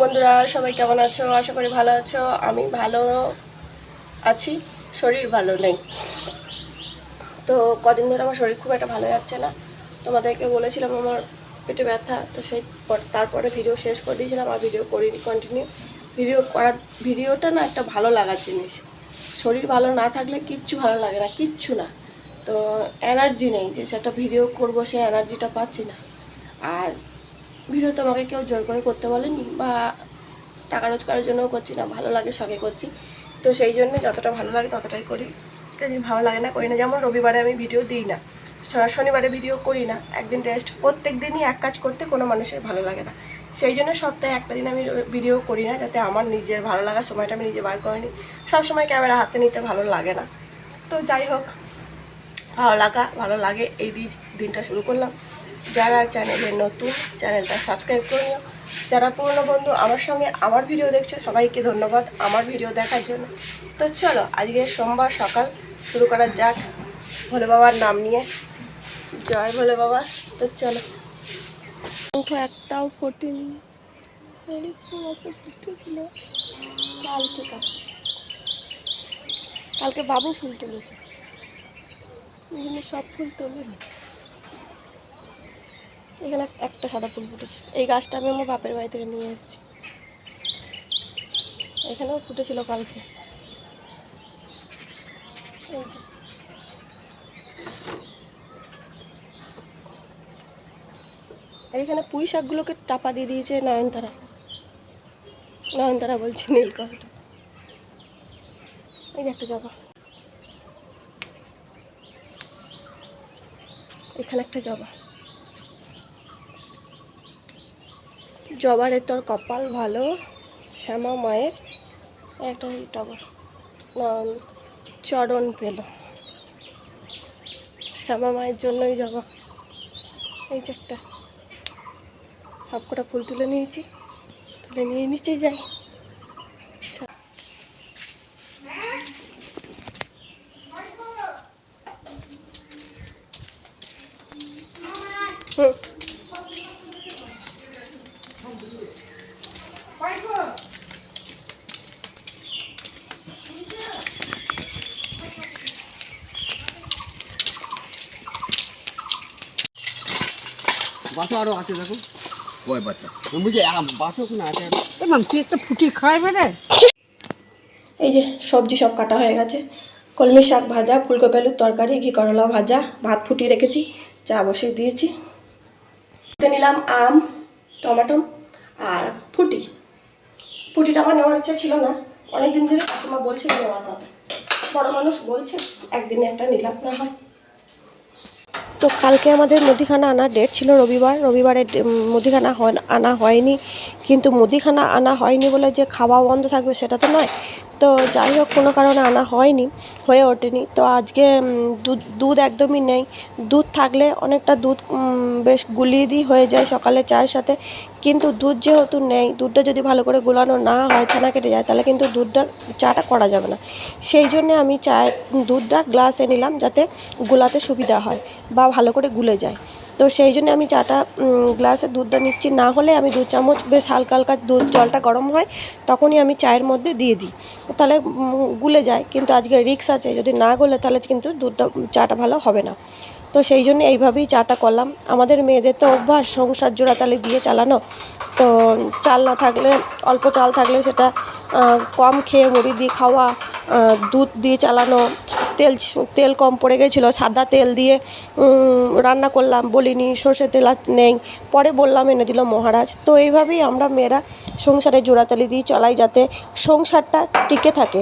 বন্ধুরা সবাই কেমন আছো? আশা করি ভালো আছো। আমি ভালো আছি, শরীর ভালো নেই। তো কদিন ধরে আমার শরীর খুব একটা ভালো যাচ্ছে না। তোমাদেরকে বলেছিলাম আমার পেটে ব্যথা, তো সেই তারপরে ভিডিও শেষ করে দিয়েছিলাম, আর ভিডিও করিনি কন্টিনিউ। ভিডিওটা না একটা ভালো লাগার জিনিস। শরীর ভালো না থাকলে কিচ্ছু ভালো লাগে না, কিচ্ছু না। তো এনার্জি নেই, যে সেটা ভিডিও করবো সেই এনার্জিটা পাচ্ছি না। আর ভিডিও তো আমাকে কেউ জোর করে করতে বলেনি, বা টাকা রোজগারের জন্যও করছি না, ভালো লাগে শখে করছি। তো সেই জন্য যতটা ভালো লাগে ততটাই করি, যদি ভালো লাগে না করি না। যেমন রবিবারে আমি ভিডিও দিই না, শনিবারে ভিডিও করি না, একদিন রেস্ট। প্রত্যেক দিনই এক কাজ করতে কোনো মানুষের ভালো লাগে না, সেই জন্য সপ্তাহে একটা দিন আমি ভিডিও করি না, যাতে আমার নিজের ভালো লাগার সময়টা আমি নিজে বার করে নিই। সবসময় ক্যামেরা হাতে নিতে ভালো লাগে না। তো যাই হোক, ভালো লাগে এই দিনটা শুরু করলাম। যারা চ্যানেলে নতুন, চ্যানেলটা সাবস্ক্রাইব করে নিও। যারা পুরনো বন্ধু আমার সঙ্গে আমার ভিডিও দেখছো, সবাইকে ধন্যবাদ আমার ভিডিও দেখার জন্য। তো চলো, আজকে সোমবার সকাল শুরু করা যাক ভোলে বাবার নাম নিয়ে। জয় ভোলে বাবা। তো চলো। উঠো একটাও ফোটেনি, ফুটেছিল কালকে বাবু ফুল তুলেছে, সব ফুল তোলে। এখানে একটা সাদা ফুল ফুটেছে। এই গাছটা আমি আমার বাপের বাড়ি থেকে নিয়ে এসেছি, এখানেও ফুটেছিল কালকে। এইখানে পুঁই শাকগুলোকে টাপা দিয়ে দিয়েছে নয়নতারা বলছি, নীলকণ্ঠ। এই যে একটা জবা, এখানে একটা জবার তোর কপাল ভালো, শ্যামা মায়ের একটা টগর চরণ পেল, শ্যামা মায়ের জন্যই জবা। এই যে একটা, সবকটা ফুল তুলে নিয়ে নিচে যাই। বাচ্চা আরো আছে, দেখো কয় বাচ্চা বুঝে বাচ্চা ওখানে আছে। তুই একটা ফুটি খাইবে রে। এই যে সবজি সব কাটা হয়ে গেছে, কলমি শাক ভাজা, ফুলকপি আলুর তরকারি, ঘি করলা ভাজা, ভাত ফুটিয়ে রেখেছি, চা বসিয়ে দিয়েছি। নিলাম আম, টমেটো আর ফুটিটা আমার নেওয়ার ইচ্ছা ছিল না, অনেকদিন ধরে কাকিমা বলছিল নেওয়ার কথা। বড় মানুষ বলছে, একদিনে একটা নিলাম না হয়। তো কালকে আমাদের মুদিখানা আনার ডেট ছিল রবিবারে মুদিখানা আনা হয়নি। কিন্তু মুদিখানা আনা হয়নি বলে যে খাওয়া বন্ধ থাকবে সেটা তো নয়। তো যাই হোক, কোনো কারণে আনা হয়ে ওঠেনি। তো আজকে দুধ একদমই নেই। দুধ থাকলে অনেকটা দুধ বেশ গুলিয়ে দিই হয়ে যায় সকালে চায়ের সাথে। কিন্তু দুধ যেহেতু নেই, দুধটা যদি ভালো করে গুলানো না হয়, ছানা কেটে যায়, তাহলে কিন্তু চাটা করা যাবে না। সেই জন্যে আমি দুধটা গ্লাসে নিলাম, যাতে গোলাতে সুবিধা হয় বা ভালো করে গুলে যায়। তো সেই জন্য আমি চাটা গ্লাসে দুধটা নিচ্ছি। না হলে আমি 2 চামচ বেশ হালকা হালকা জলটা গরম হয় তখনই আমি চায়ের মধ্যে দিয়ে দিই, তাহলে গুলে যায়। কিন্তু আজকে রিস্ক আছে, যদি না গলে তাহলে কিন্তু চাটা ভালো হবে না। তো সেই জন্য এইভাবেই চাটা করলাম। আমাদের মেয়েদের তো অভ্যাস সংসার জোড়াতালি দিয়ে চালানো। তো চাল না থাকলে, অল্প চাল থাকলে সেটা কম খেয়ে মুড়ি দিয়ে খাওয়া, দুধ দিয়ে চালানো। তেল কম পড়ে গেছিলো, সাদা তেল দিয়ে রান্না করলাম, বলিনি সর্ষে তেল নেই, পরে বললাম এনে দিল মহারাজ। তো এইভাবেই আমরা মেয়েরা সংসারে জোড়াতালি দিয়ে চালাই, যাতে সংসারটা টিকে থাকে।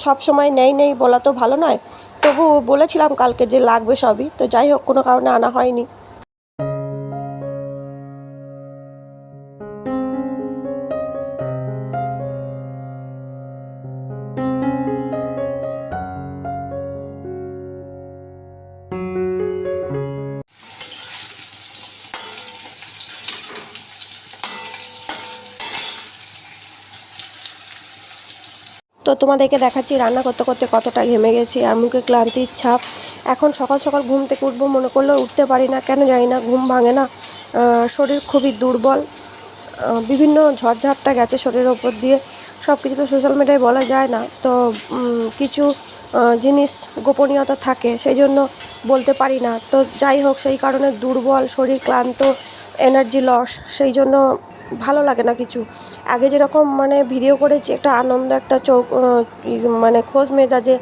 সব সময় নেই বলা তো ভালো নয়, তবু বলেছিলাম কালকে যে লাগবে সবই। তো যাই হোক, কোনো কারণে আনা হয়নি। তো তোমাদেরকে দেখাচ্ছি রান্না করতে করতে কতটা ঘেমে গেছি, আর মুখে ক্লান্তির ছাপ। এখন সকাল সকাল ঘুম থেকে উঠবো মনে করলেও উঠতে পারি না, কেন জানি না, ঘুম ভাঙে না। শরীর খুবই দুর্বল, বিভিন্ন ঝড়ঝাপটা গেছে শরীরের ওপর দিয়ে। সব কিছু তো সোশ্যাল মিডিয়ায় বলা যায় না, তো কিছু জিনিস গোপনীয়তা থাকে, সেই জন্য বলতে পারি না। তো যাই হোক, সেই কারণে দুর্বল শরীর, ক্লান্ত, এনার্জি লস, সেই জন্য ভালো লাগে না কিছু। আগে যেরকম মানে ভিডিও করেছি, একটা আনন্দ, একটা মানে খোঁজ মেজাজে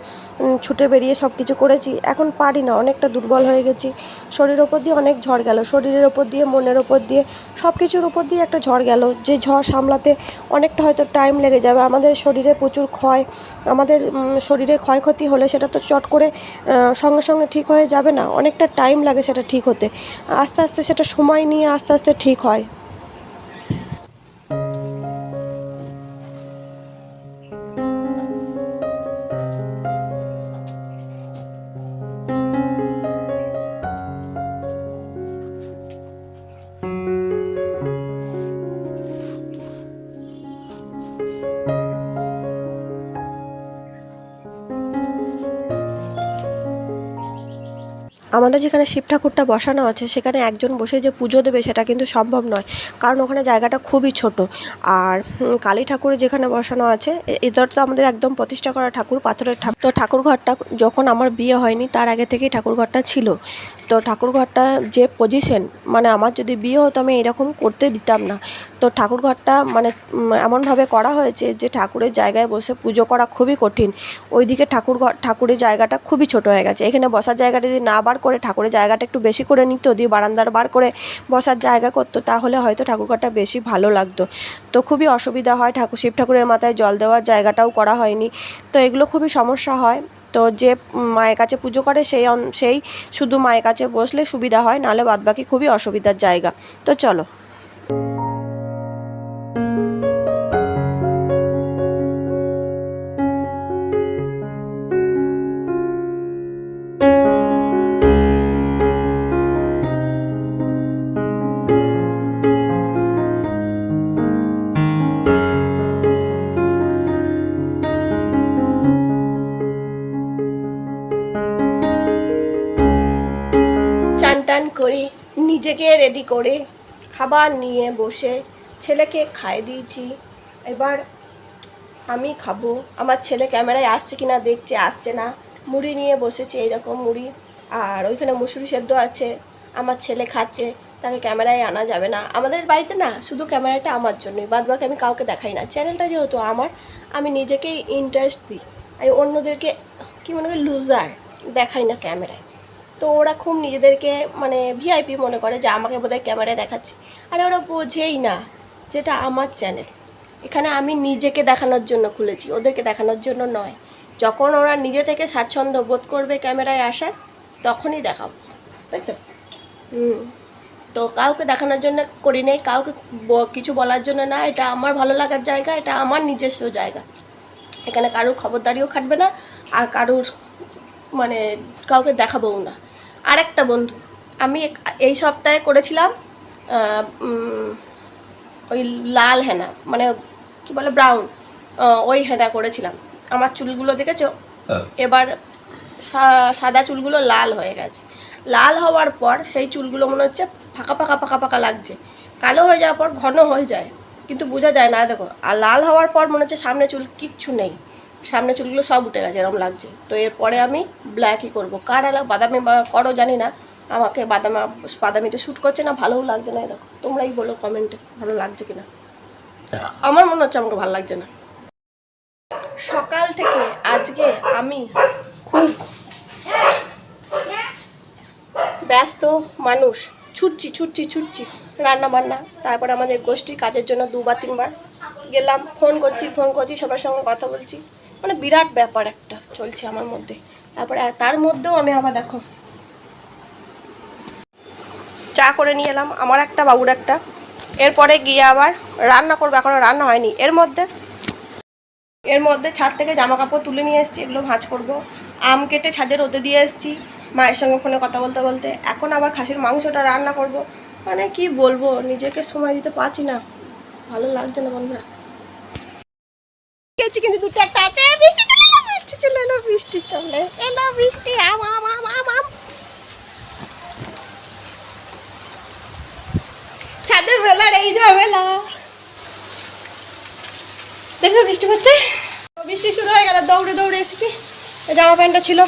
ছুটে বেরিয়ে সব কিছু করেছি, এখন পারি না, অনেকটা দুর্বল হয়ে গেছি। শরীরের ওপর দিয়ে অনেক ঝড় গেল, শরীরের ওপর দিয়ে, মনের ওপর দিয়ে, সব কিছুর উপর দিয়ে একটা ঝড় গেল। যে ঝড় সামলাতে অনেকটা হয়তো টাইম লেগে যাবে। আমাদের শরীরে প্রচুর আমাদের শরীরে ক্ষয়ক্ষতি হলে সেটা তো চট করে সঙ্গে সঙ্গে ঠিক হয়ে যাবে না, অনেকটা টাইম লাগে সেটা ঠিক হতে। আস্তে আস্তে সেটা সময় নিয়ে আস্তে আস্তে ঠিক হয়। আমাদের যেখানে শিব ঠাকুরটা বসানো আছে, সেখানে একজন বসে যে পুজো দেবে সেটা কিন্তু সম্ভব নয়, কারণ ওখানে জায়গাটা খুবই ছোট। আর কালী ঠাকুর যেখানে বসানো আছে, এদের তো আমাদের একদম প্রতিষ্ঠা করা ঠাকুর, পাথরের ঠাকুর। তো ঠাকুর ঘরটা যখন আমার বিয়ে হয়নি তার আগে থেকেই ঠাকুর ঘরটা ছিল। তো ঠাকুর ঘরটা যে পজিশন, মানে আমার যদি বিয়ে হতো আমি এরকম করতে দিতাম না। তো ঠাকুর ঘরটা মানে এমনভাবে করা হয়েছে যে ঠাকুরের জায়গায় বসে পুজো করা খুবই কঠিন। ওইদিকে ঠাকুরের জায়গাটা খুবই ছোট হয়ে গেছে। এখানে বসার জায়গাটা যদি না বার করে ঠাকুরের জায়গাটা একটু বেশি করে নিত, দিয়ে বারান্দার বার করে বসার জায়গা করতো, তাহলে হয়তো ঠাকুরঘরটা বেশি ভালো লাগতো। তো খুবই অসুবিধা হয়, শিব ঠাকুরের মাথায় জল দেওয়ার জায়গাটাও করা হয়নি। তো এগুলো খুবই সমস্যা হয়। তো যে মায়ের কাছে পুজো করে সেই শুধু মায়ের কাছে বসলে সুবিধা হয়, নাহলে বাদবাকি খুবই অসুবিধার জায়গা। তো চলো। চান টান করে নিজেকে রেডি করে খাবার নিয়ে বসে ছেলেকে খাইয়ে দিয়েছি। এবার আমি খাবো। আমার ছেলে ক্যামেরায় আসছে কিনা দেখছে, আসছে না। মুড়ি নিয়ে বসেছে, এইরকম মুড়ি, আর ওইখানে মুসুরি সেদ্ধ আছে। আমার ছেলে খাচ্ছে, তাকে ক্যামেরায় আনা যাবে না। আমাদের বাড়িতে না শুধু ক্যামেরাটা আমার জন্যই, বাদ বাকি আমি কাউকে দেখাই না। চ্যানেলটা যেহেতু আমার, আমি নিজেকেই ইন্টারেস্ট দিই। আমি অন্যদেরকে কি মনে করি, লুজার দেখাই না ক্যামেরায়। তো ওরা খুব নিজেদেরকে মানে ভিআইপি মনে করে যে আমাকে বোধহয় ক্যামেরায় দেখাচ্ছি। আর ওরা বোঝেই না যেটা আমার চ্যানেল। এখানে আমি নিজেকে দেখানোর জন্য খুলেছি, ওদেরকে দেখানোর জন্য নয়। যখন ওরা নিজে থেকে স্বাচ্ছন্দ্য বোধ করবে ক্যামেরায় আসার, তখনই দেখাবো, তাই তো। তো কাউকে দেখানোর জন্য করি নেই, কাউকে কিছু বলার জন্য না। এটা আমার ভালো লাগার জায়গা, এটা আমার নিজস্ব জায়গা। এখানে কারুর খবরদারিও খাটবে না, আর কারুর মানে কাউকে দেখাবও না। আর একটা বন্ধু, আমি এই সপ্তাহে করেছিলাম ওই লাল হেনা, মানে কি বলে ব্রাউন, ওই হেনা করেছিলাম। আমার চুলগুলো দেখেছো, এবার সাদা চুলগুলো লাল হয়ে গেছে। লাল হওয়ার পর সেই চুলগুলো মনে হচ্ছে ফাঁকা ফাঁকা ফাঁকা ফাঁকা লাগছে। কালো হয়ে যাওয়ার পর ঘন হয়ে যায়, কিন্তু বোঝা যায় না, দেখো। আর লাল হওয়ার পর মনে হচ্ছে সামনে চুল কিচ্ছু নেই, সামনে চুলগুলো সব উঠে গেছে, এরকম লাগছে। তো এরপরে আমি ব্ল্যাকই করবো। কার আলাদা বাদামি করো জানি না, আমাকে বাদামিতে শ্যুট করছে না, ভালোও লাগছে না। দেখো, তোমরাই বলো কমেন্টে ভালো লাগছে কিনা। আমার মনে হচ্ছে আমাকে ভালো লাগছে না। সকাল থেকে আজকে আমি খুব ব্যস্ত মানুষ, ছুটছি রান্না বান্না, তারপর আমাদের গোষ্ঠীর কাজের জন্য 2-3 বার গেলাম। ফোন করছি, সবার সঙ্গে কথা বলছি, মানে বিরাট ব্যাপার একটা চলছে আমার মধ্যে। তারপরে তার মধ্যেও আমি আবার দেখো চা করে নিয়ে এলাম, আমার একটা বাবুর একটা। এরপরে গিয়ে আবার রান্না করবো, এখনও রান্না হয়নি। এর মধ্যে ছাদ থেকে জামা কাপড় তুলে নিয়ে এসেছি, এগুলো ভাঁজ করবো। আম কেটে ছাদে রোদে দিয়ে এসেছি মায়ের সঙ্গে ফোনে কথা বলতে বলতে। এখন আবার খাসির মাংসটা রান্না করব। মানে কি বলবো, নিজেকে সময় দিতে পারছি না, ভালো লাগছে না বন্ধুরা। গেছি কিন্তু দুটো একটা আছে। বৃষ্টি চলে এলো, বৃষ্টি আম আম আম আম আম। ছাদে বেলার এই ঝামেলা, দেখো বৃষ্টি পড়ছে, বৃষ্টি শুরু হয়ে গেল, দৌড়ে দৌড়ে এসেছি। জামা প্যান্টটা ছিল,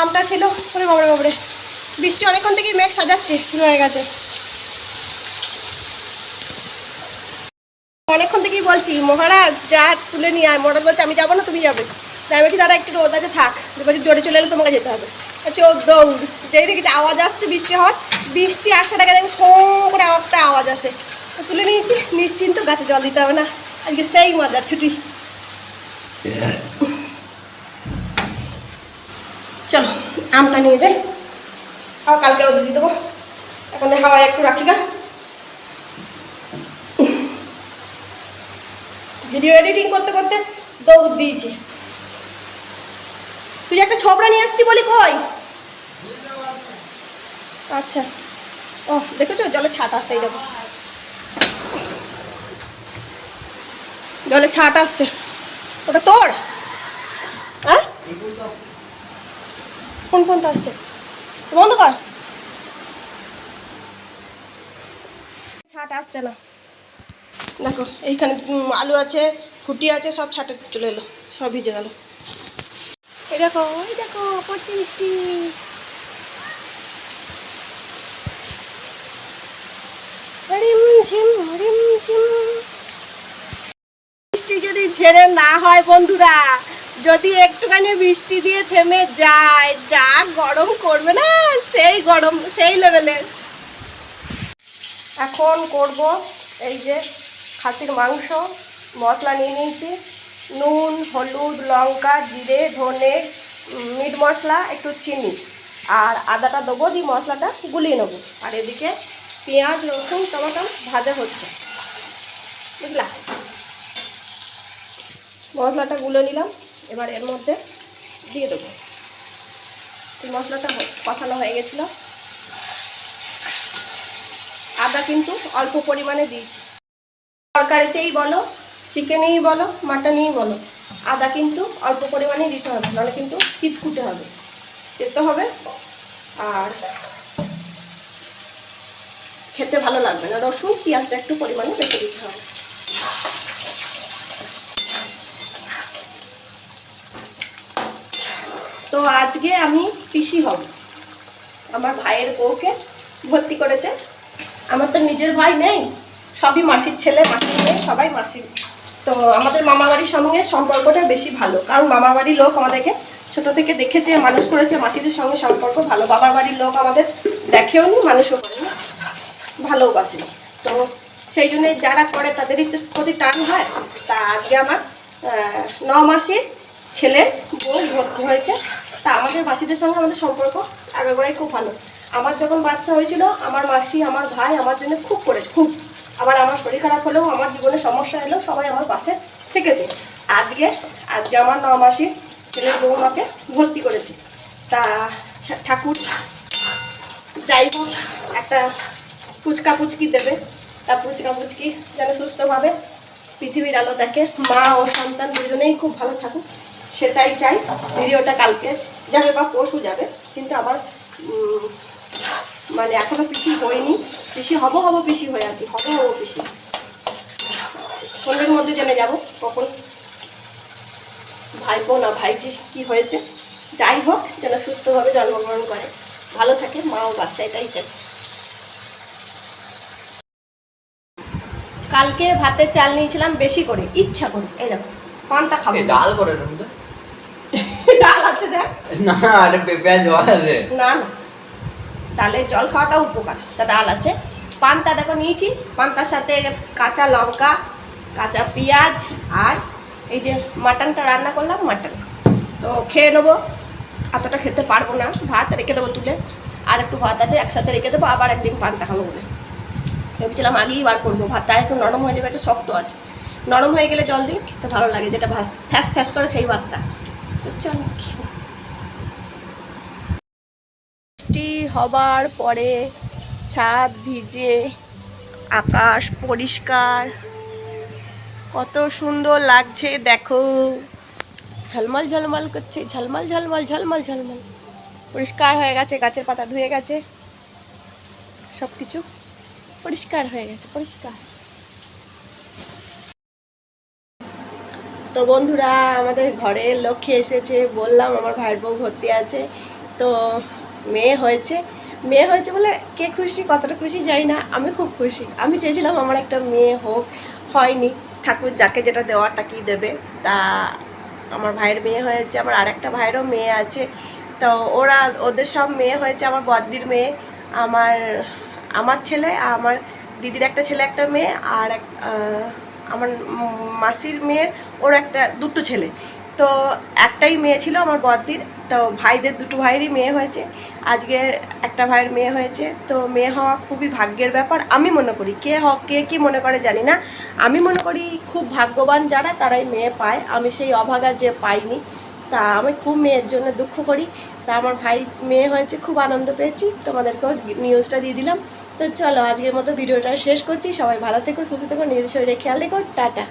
আমটা ছিল, ওরে বাবরে বাবরে, বৃষ্টি অনেকক্ষণ থেকেই মেঘ সাজাচ্ছে, শুরু হয়ে গেছে। অনেকক্ষণ থেকেই বলছি মহারাজ যা তুলে নিয়ে আয়, মহারাজ বলছে আমি যাবো না, তুমি যাবে। তাই বলছি তারা একটু রোদ আছে থাক, বলছি জোরে চলে এলে তোমাকে যেতে হবে। হচ্ছে ও দৌড়, যেই দেখেছি আওয়াজ আসছে বৃষ্টি হওয়ার, বৃষ্টি আসার আগে দেখো শো করে একটা আওয়াজ আসে, তো তুলে নিয়েছি, নিশ্চিন্ত, গাছে জল দিতে হবে না, আজকে সেই মজা ছুটি। চলো আমটা নিয়ে যাই, আবার কালকে রোদে দিয়ে দেবো, এখন হাওয়ায় একটু রাখি গা। ভিডিও এডিটিং করতে করতে দৌড় দিয়েছি। তুই একটা ছোবড়া নিয়ে আসছি বলি, কই? আচ্ছা, ও দেখেছো জলে ছাট আসছে, এই দেখো জলে ছাট আসছে, ওটা তোর? হ্যাঁ কোন ফোন তো আসছে, বন্ধ কর, ছাট আসছে না। দেখো এইখানে আলু আছে, ফুটি আছে, সব ছাটে চলে এলো, সব ভিজে গেল। এই দেখো, ওই দেখো পড়ছে বৃষ্টি। বৃষ্টি যদি ছেড়ে না হয় বন্ধুরা, যদি একটুখানি বৃষ্টি দিয়ে থেমে যায়, যা গরম করবে না, সেই গরম, সেই লেভেলের। এখন করব এই যে খাসির মাংস, মশলা নিয়ে নিয়েছি, নুন, হলুদ, লঙ্কা, জিরে, ধনে, মিট মশলা, একটু চিনি, আর আদাটা দেবো, দিয়ে মশলাটা গুলিয়ে নেবো। আর এদিকে পেঁয়াজ, রসুন, টমেটো ভাজা হচ্ছে, বুঝলা? মশলাটা গুলে নিলাম, এবার এর মধ্যে দিয়ে দেবো। এই মশলাটা কষানো হয়ে গেছিলো, আদা কিন্তু অল্প পরিমাণে দিয়েছি। তরকারিতেই বলো, চিকেনেই বলো, মাটনেই বলো, আদা কিন্তু অল্প পরিমাণে দিতে হবে, নাহলে কিন্তু কিতকুটে হবে, খেতে হবে, আর খেতে ভালো লাগবে না। রসুন, পেঁয়াজটা একটু পরিমাণে বেশি দিতে হবে। তো আজকে আমি পিসি হব, আমার ভাইয়ের বউকে ভর্তি করেছে। আমার তো নিজের ভাই নেই, সবই মাসির ছেলে, মাসির মেয়ে, সবাই মাসির। তো আমাদের মামাবাড়ির সঙ্গে সম্পর্কটা বেশি ভালো, কারণ মামাবাড়ির লোক আমাদেরকে ছোটো থেকে দেখেছে, মানুষ করেছে, মাসিদের সঙ্গে সম্পর্ক ভালো। বাবার বাড়ির লোক আমাদের দেখেও নি, মানুষও করেনি, ভালোবাসে। তো সেই জন্য যারা করে তাদেরই প্রতি টান হয়। তা আজকে আমার 9 মাসের ছেলের বউ ভর্তি হয়েছে। তা আমাদের মাসিদের সঙ্গে আমাদের সম্পর্ক আগাগোড়াই খুব ভালো। আমার যখন বাচ্চা হয়েছিল, আমার মাসি, আমার ভাই আমার জন্য খুব করেছে, খুব। আবার আমার শরীর খারাপ হলেও, আমার জীবনে সমস্যা এলেও সবাই আমার পাশে থেকেছে। আজকে আমার 9 মাসের ছেলের বউ আমাকে ভর্তি করেছে। তা ঠাকুর যাই হোক একটা পুচকা পুচকি দেবে, তা পুচকা পুচকি যেন সুস্থভাবে পৃথিবীর আলো দেখে, মা ও সন্তান দুজনেই খুব ভালো থাকুক, সেটাই চাই। ভিডিওটা কালকে যাবে বা পরশু যাবে, কিন্তু আমার মানে এখনো পিসি হয়নি, পিসি হব পিসি হয়ে আছি, হব পিসি। সন্ধ্যের মধ্যে জেনে যাব কখন ভাইপো না ভাইজি কি হয়েছে। যাই হোক যেন সুস্থভাবে জন্মগ্রহণ করে, ভালো থাকে, মা ও বাচ্চা, এটাই চাই। কালকে ভাতের চাল নিয়েছিলাম বেশি করে, ইচ্ছা করে, এই দেখো পান্তা খাবো। ডাল করে তো ডাল আছে দেখ, না এটা পেঁয়াজ জল আছে না না, ডালের জল খাওয়াটা উপকার, তা ডাল আছে। পান্তা দেখো নিয়েছি, পান্তার সাথে কাঁচা লঙ্কা, কাঁচা পেঁয়াজ, আর এই যে মাটনটা রান্না করলাম, মাটন। তো খেয়ে নেবো, এতটা খেতে পারবো না, ভাত রেখে দেবো তুলে, আর একটু ভাত আছে একসাথে রেখে দেবো, আবার একদিন পান্তা খাবো বলে ভেবেছিলাম। আগেই বার করবো, ভাতটা একটু নরম হয়ে যাবে, একটু শক্ত আছে, নরম হয়ে গেলে জল দিই খেতে ভালো লাগে, যেটা ভাত থ্যাস থ্যাস করে সেই ভাতটা। তো চলো বৃষ্টি হবার পরে ছাদ ভিজে, আকাশ পরিষ্কার, কত সুন্দর লাগছে দেখো, ঝলমল ঝলমল করছে, ঝলমল ঝলমল ঝলমল ঝলমল, পরিষ্কার হয়ে গেছে, গাছের পাতা ধুয়ে গেছে, সব কিছু পরিষ্কার হয়ে গেছে, পরিষ্কার। তো বন্ধুরা, আমাদের ঘরে লক্ষ্মী এসেছে। বললাম আমার ভাইয়ের বউ ভর্তি আছে। তো মেয়ে হয়েছে বলে কে খুশি, কতটা খুশি জানি না, আমি খুব খুশি। আমি চেয়েছিলাম আমার একটা মেয়ে হোক, হয়নি। ঠাকুর যাকে যেটা দেওয়ার তাকেই দেবে। তা আমার ভাইয়ের মেয়ে হয়েছে, আমার আরেকটা ভাইয়েরও মেয়ে আছে। তো ওদের সব মেয়ে হয়েছে। আমার বদ্দির মেয়ে, আমার ছেলে, আমার দিদির একটা ছেলে একটা মেয়ে, আর আমার মাসির মেয়ের ওর দুটো ছেলে। তো একটাই মেয়ে ছিল আমার বদ্দির। তো ভাইদের দুটো ভাইয়েরই মেয়ে হয়েছে। আজকে একটা ভাইয়ের মেয়ে হয়েছে। তো মেয়ে হওয়া খুবই ভাগ্যের ব্যাপার আমি মনে করি। কে কি মনে করে জানি না, আমি মনে করি খুব ভাগ্যবান যারা তারাই মেয়ে পায়। আমি সেই অভাগা যে পাইনি। তা আমি খুব মেয়ের জন্য দুঃখ করি। তা আমার ভাই মেয়ে হয়েছে, খুব আনন্দ পেয়েছি। তোমাদেরকেও নিউজটা দিয়ে দিলাম। তো চলো, আজকের মতো ভিডিওটা শেষ করছি। সবাই ভালো থেকো, সুস্থ থেকো, নিজের শরীরে খেয়াল রেখো। টাটা।